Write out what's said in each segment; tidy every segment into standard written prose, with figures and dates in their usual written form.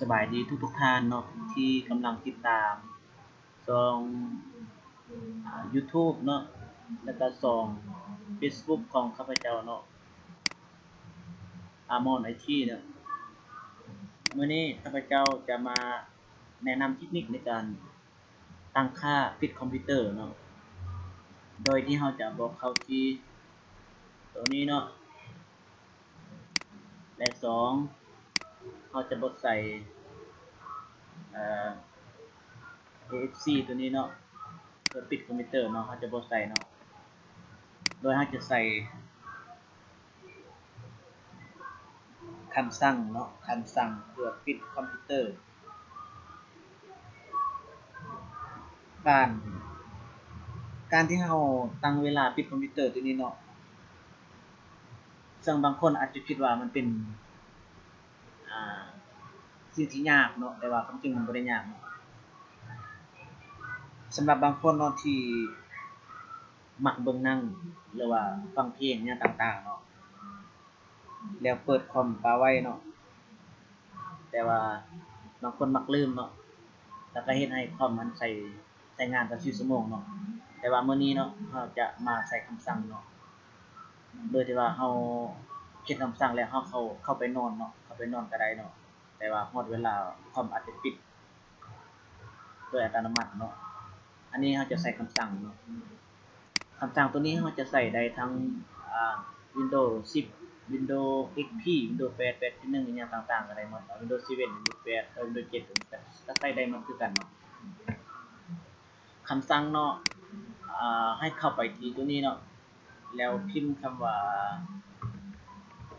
สบายดีทุกท่านเนาะที่กำลังติดตามช่องYouTube เนาะแล้วก็ช่อง Facebook ของข้าพเจ้าเนาะอามอนไอทีเนาะมื้อนี้ข้าพเจ้าจะมาแนะนำเทคนิคในการตั้งค่าปิดคอมพิวเตอร์เนาะโดยที่เราจะบอกเข้าที่ตัวนี้เนาะและ2เราจะบดใส่AFC ตัวนี้เนาะเพื่อปิดคอมพิวเตอร์เนาะเราจะบดใส่เนาะโดยเราจะใส่คำสั่งเนาะคำสั่งเพื่อปิดคอมพิวเตอร์การที่เราตั้งเวลาปิดคอมพิวเตอร์ตัวนี้เนาะซึ่งบางคนอาจจะคิดว่ามันเป็นสิ่งที่ยากเนาะแต่ว่าความจริงมันบ่ได้ยากเนาะสำหรับบางคนเนาะที่มักเบิ่งหนังหรือว่าฟังเพลงเนี่ยต่างๆเนาะแล้วเปิดคอมปาไว้เนาะแต่ว่าบางคนมักลืมเนาะแล้วก็เฮ็ดให้คอมมันใช้งานต่อ24ชั่วโมงเนาะแต่ว่ามื้อนี้เนาะเราจะมาใส่คำสั่งเนาะโดยที่ว่าเราเขียนคำสั่งแล้วเราเข้าไปนอนเนาะเข้าไปนอนก็ได้เนาะแต่ว่าฮอดเวลาคอมอาจจะปิดโดยอัตโนมัติเนาะอันนี้เราจะใส่คำสั่งเนาะคำสั่งตัวนี้เราจะใส่ได้ทั้งWindows 10 Windows XP Windows 8 8.1อย่างเงี้ยต่างๆก็ได้หมด Windows 7 Windows 8 Windows 7ก็ใส่ได้หมดคือกันเนาะคำสั่งเนาะให้เข้าไปที่ตัวนี้เนาะแล้วพิมพ์คำว่า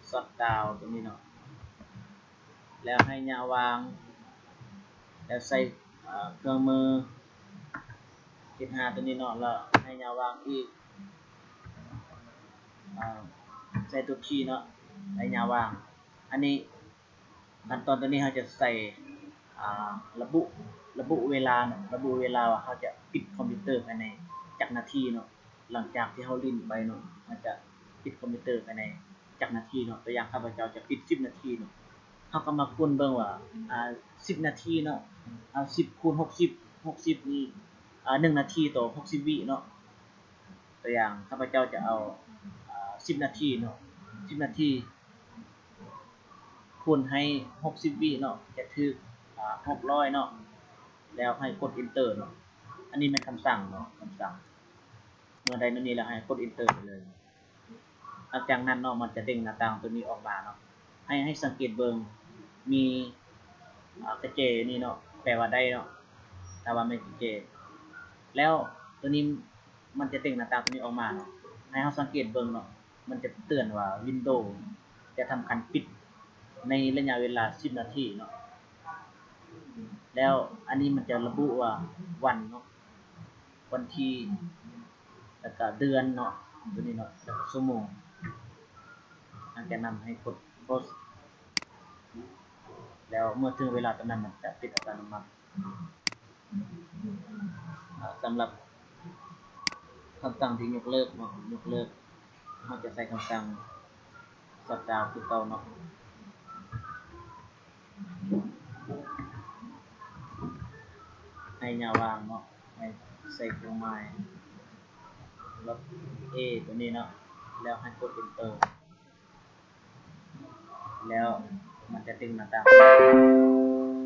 shutdown ตัวนี้เนาะแล้วให้ยาวางแล้วใส่เครื่องมือ15ตัวนี้เนาะแล้วให้ยาวางอีกใส่ตัวคีย์เนาะให้ยาวางอันนี้ขั้นตอนตัวนี้เราจะใส่ระบุเวลาเนาะระบุเวลาว่าเขาจะปิดคอมพิวเตอร์ภายในจักนาทีเนาะหลังจากที่เขาลิ้นไปเนาะมันจะปิดคอมพิวเตอร์ภายในจักนาทีเนาะตัวอย่างข้าพเจ้าจะปิด10นาทีเนาะเขาก็มาคูณเบิ่งว่า10นาทีเนาะ10คูณ60นี่1นาทีต่อ60วิเนาะตัวอย่างข้าพเจ้าจะเอา10นาทีเนาะ10นาทีคูณให้60วิเนาะจะถึก600เนาะแล้วให้กด enter เนาะอันนี้เป็นคำสั่งเนาะคำสั่งเมื่อใดนั่นนี่แล้วให้กด enter ไปเลยหลังจากนั้นเนาะมันจะเด้งหน้าต่างตัวนี้ออกมาเนาะให้สังเกตเบิ่งมีกระเจนี่เนาะแปลว่าได้เนาะแต่ว่าไม่กระเจแล้วตัวนี้มันจะเด้งหน้าต่างตัวนี้ออกมาเนาะให้เราสังเกตเบิ่งเนาะมันจะเตือนว่า Windows จะทำการปิดในระยะเวลา10นาทีเนาะแล้วอันนี้มันจะระบุว่าวันเนาะวันที่แล้วก็เดือนเนาะตัวนี้เนาะแล้วก็ชั่วโมงอันจะนำให้กด close แล้วเมื่อถึงเวลาตอนนั้นมันจะปิดอัตโนมัติสำหรับคำสั่งที่ยกเลิกเนาะยกเลิกเราจะใส่คำสั่งสัปดาห์คือเก่าเนาะให้ยาวางเนาะให้ใส่เครื่องหมายลบ A ตัวนี้เนาะแล้วให้กด enter แล้วมันจะดึงหน้าต่าง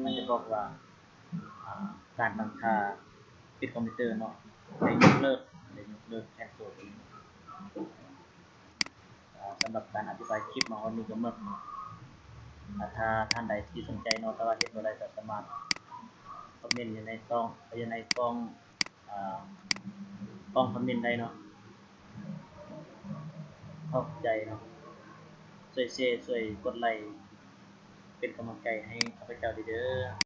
มันจะบอกว่าการตั้งค่าปิดคอมพิวเตอร์เนาะได้ยกเลิกแคนเซิลสำหรับการอธิบายคลิปมาวันนี้ก็หมดเนาะถ้าท่านใดที่สนใจเนาะแต่ว่าเฮ็ดบ่ได้ก็สามารถคอมเมนต์อยู่ในกล้องคอมเมนต์ได้เนาะขอบใจเนาะช่วยแชร์ช่วยกดไลค์เป็นกำลังใจให้ข้าพเจ้าด้วยเด้อ